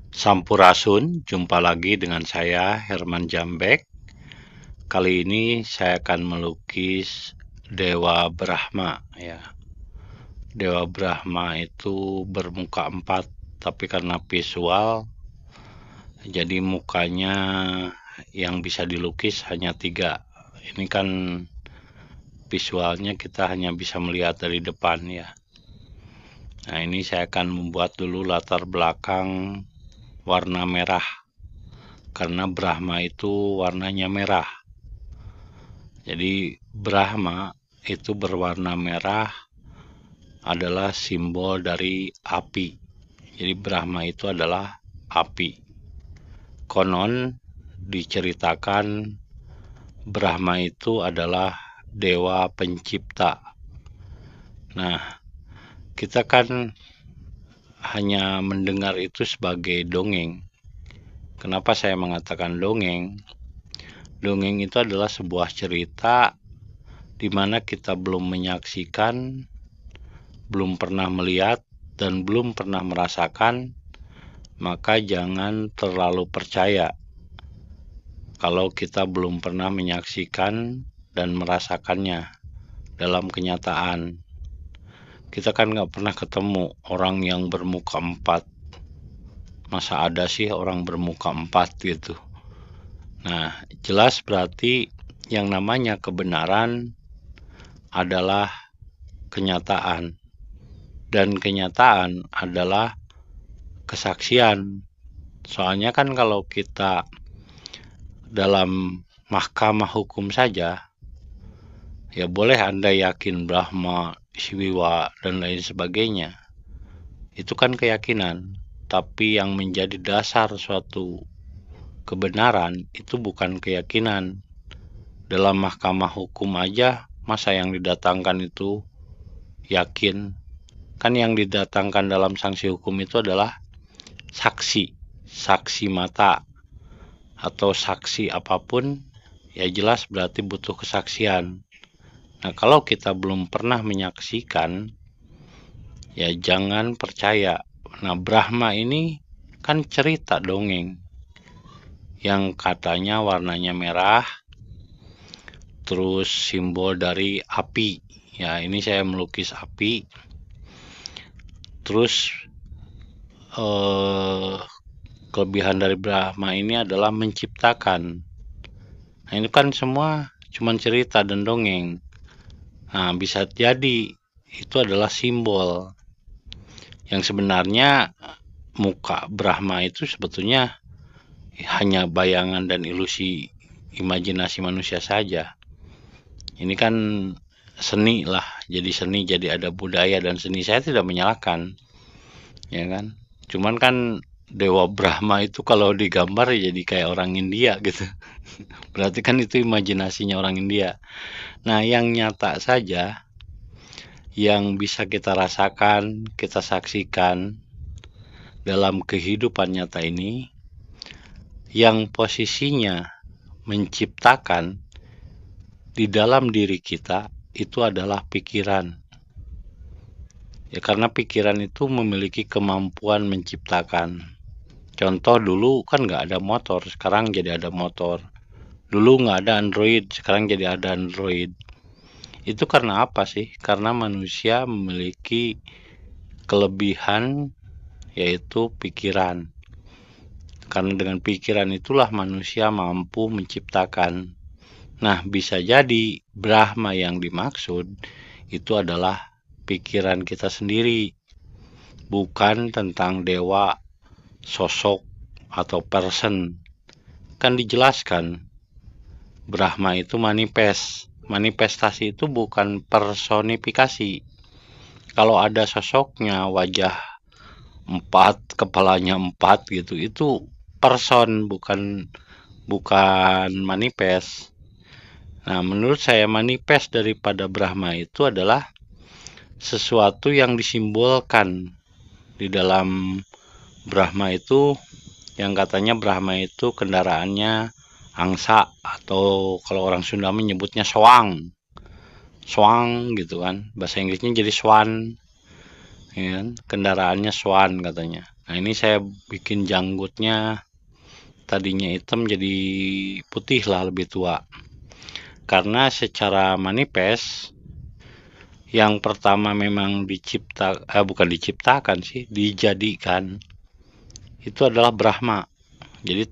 Sampurasun, jumpa lagi dengan saya Herman Jambek. Kali ini saya akan melukis Dewa Brahma ya. Dewa Brahma itu bermuka 4, tapi karena visual jadi mukanya yang bisa dilukis hanya 3. Ini kan visualnya kita hanya bisa melihat dari depan ya. Nah, ini saya akan membuat dulu latar belakang warna merah, karena Brahma itu warnanya merah. Jadi Brahma itu berwarna merah adalah simbol dari api. Jadi Brahma itu adalah api. Konon diceritakan Brahma itu adalah dewa pencipta. Nah, kita kan hanya mendengar itu sebagai dongeng. Kenapa saya mengatakan dongeng? Dongeng itu adalah sebuah cerita di mana kita belum menyaksikan, belum pernah melihat, dan belum pernah merasakan, maka jangan terlalu percaya kalau kita belum pernah menyaksikan dan merasakannya dalam kenyataan. Kita kan nggak pernah ketemu orang yang bermuka 4. Masa ada sih orang bermuka 4 gitu? Nah, jelas berarti yang namanya kebenaran adalah kenyataan. Dan kenyataan adalah kesaksian. Soalnya kan kalau kita dalam mahkamah hukum saja, ya boleh Anda yakin Brahma, Siwa, dan lain sebagainya. Itu kan keyakinan. Tapi yang menjadi dasar suatu kebenaran itu bukan keyakinan. Dalam mahkamah hukum aja, masa yang didatangkan itu yakin? Kan yang didatangkan dalam sanksi hukum itu adalah saksi mata, atau saksi apapun, ya jelas berarti butuh kesaksian. Nah, kalau kita belum pernah menyaksikan, ya jangan percaya. Nah, Brahma ini kan cerita dongeng yang katanya warnanya merah, terus simbol dari api. Ya, ini saya melukis api. Terus kelebihan dari Brahma ini adalah menciptakan. Nah, ini kan semua cuma cerita dan dongeng. Nah, bisa jadi itu adalah simbol. Yang sebenarnya muka Brahma itu sebetulnya hanya bayangan dan ilusi imajinasi manusia saja. Ini kan seni lah, jadi seni, jadi ada budaya dan seni. Saya tidak menyalahkan, ya kan. Cuman kan Dewa Brahma itu kalau digambar ya jadi kayak orang India gitu. Berarti kan itu imajinasinya orang India. Nah, yang nyata saja, yang bisa kita rasakan, kita saksikan dalam kehidupan nyata ini, yang posisinya menciptakan di dalam diri kita itu adalah pikiran. Ya, karena pikiran itu memiliki kemampuan menciptakan. Contoh, dulu kan nggak ada motor, sekarang jadi ada motor. Dulu nggak ada Android, sekarang jadi ada Android. Itu karena apa sih? Karena manusia memiliki kelebihan, yaitu pikiran. Karena dengan pikiran itulah manusia mampu menciptakan. Nah, bisa jadi Brahma yang dimaksud itu adalah pikiran kita sendiri, bukan tentang dewa, sosok, atau person. Kan dijelaskan, Brahma itu manifest. Manifestasi itu bukan personifikasi. Kalau ada sosoknya, wajah 4, kepalanya 4 gitu, itu person, bukan manifest. Nah, menurut saya manifest daripada Brahma itu adalah sesuatu yang disimbolkan di dalam Brahma itu, yang katanya Brahma itu kendaraannya angsa, atau kalau orang Sunda menyebutnya swang. Swang gitu kan. Bahasa Inggrisnya jadi swan. Ya kan? Kendaraannya swan katanya. Nah, ini saya bikin janggutnya tadinya hitam jadi putih lah, lebih tua. Karena secara manifest yang pertama memang bukan diciptakan sih, dijadikan itu adalah Brahma. Jadi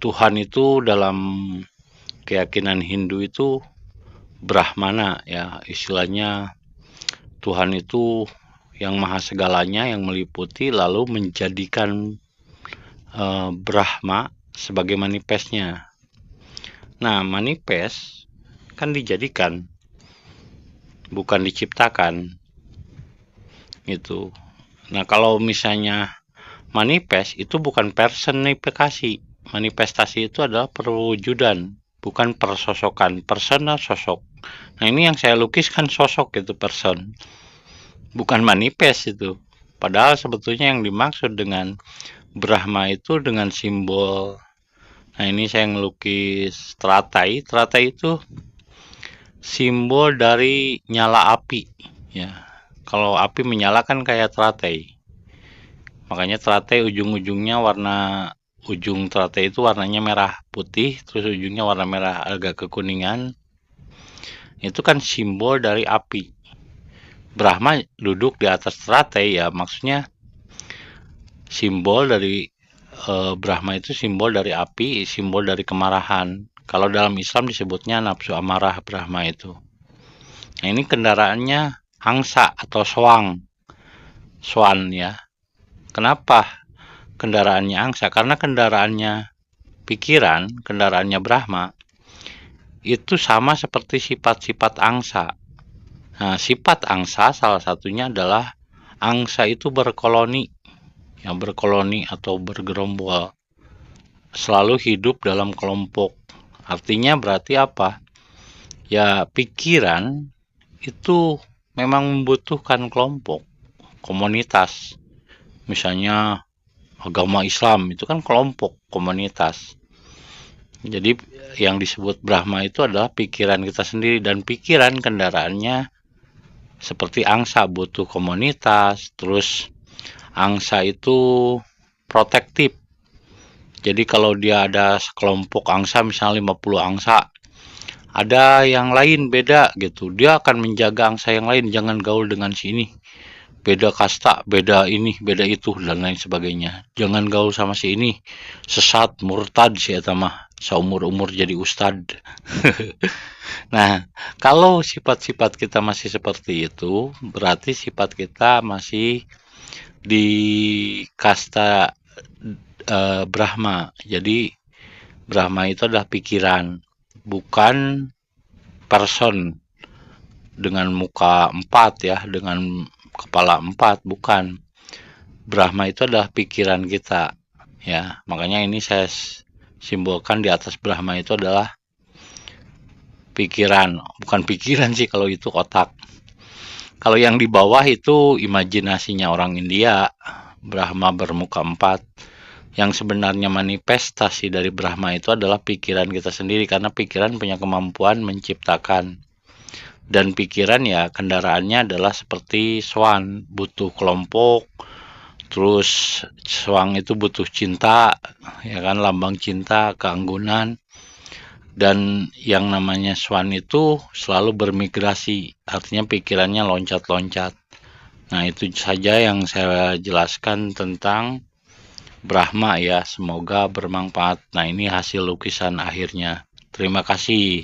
Tuhan itu dalam keyakinan Hindu itu Brahmana ya, istilahnya Tuhan itu yang maha segalanya, yang meliputi, lalu menjadikan Brahma sebagai manifestnya. Nah, manifest kan dijadikan, bukan diciptakan gitu. Nah, kalau misalnya manifest itu bukan personifikasi. Manifestasi itu adalah perwujudan, bukan persosokan. Persona sosok. Nah, ini yang saya lukis kan sosok itu, person. Bukan manifest itu. Padahal sebetulnya yang dimaksud dengan Brahma itu dengan simbol. Nah, ini saya ngelukis teratai. Teratai itu simbol dari nyala api ya. Kalau api menyala kan kayak teratai. Makanya teratai ujung teratai itu warnanya merah putih, terus ujungnya warna merah agak kekuningan. Itu kan simbol dari api. Brahma duduk di atas teratai ya, maksudnya simbol dari Brahma itu simbol dari api, simbol dari kemarahan. Kalau dalam Islam disebutnya nafsu amarah Brahma itu. Nah, ini kendaraannya angsa atau swan ya. Kenapa kendaraannya angsa? Karena kendaraannya pikiran, kendaraannya Brahma itu sama seperti sifat-sifat angsa. Nah, sifat angsa salah satunya adalah angsa itu berkoloni, yang berkoloni atau bergerombol, selalu hidup dalam kelompok. Artinya berarti apa? Ya, pikiran itu memang membutuhkan kelompok, komunitas. Misalnya agama Islam itu kan kelompok, komunitas. Jadi yang disebut Brahma itu adalah pikiran kita sendiri, dan pikiran kendaraannya seperti angsa, butuh komunitas. Terus angsa itu protektif. Jadi kalau dia ada sekelompok angsa, misalnya 50 angsa, ada yang lain beda gitu, dia akan menjaga angsa yang lain, jangan gaul dengan sini, beda kasta, beda ini, beda itu, dan lain sebagainya. Jangan gaul sama si ini, sesat, murtad si eta mah, seumur-umur jadi ustad. Nah, kalau sifat-sifat kita masih seperti itu, berarti sifat kita masih di kasta Brahma. Jadi Brahma itu adalah pikiran, bukan person dengan muka 4 ya, dengan kepala 4, bukan. Brahma itu adalah pikiran kita ya. Makanya ini saya simbolkan di atas Brahma itu adalah pikiran, bukan pikiran sih, kalau itu otak. Kalau yang di bawah itu imajinasinya orang India, Brahma bermuka 4. Yang sebenarnya manifestasi dari Brahma itu adalah pikiran kita sendiri, karena pikiran punya kemampuan menciptakan. Dan pikiran ya kendaraannya adalah seperti swan, butuh kelompok. Terus swan itu butuh cinta, ya kan, lambang cinta, keanggunan. Dan yang namanya swan itu selalu bermigrasi, artinya pikirannya loncat-loncat. Nah, itu saja yang saya jelaskan tentang Brahma ya, semoga bermanfaat. Nah, ini hasil lukisan akhirnya. Terima kasih.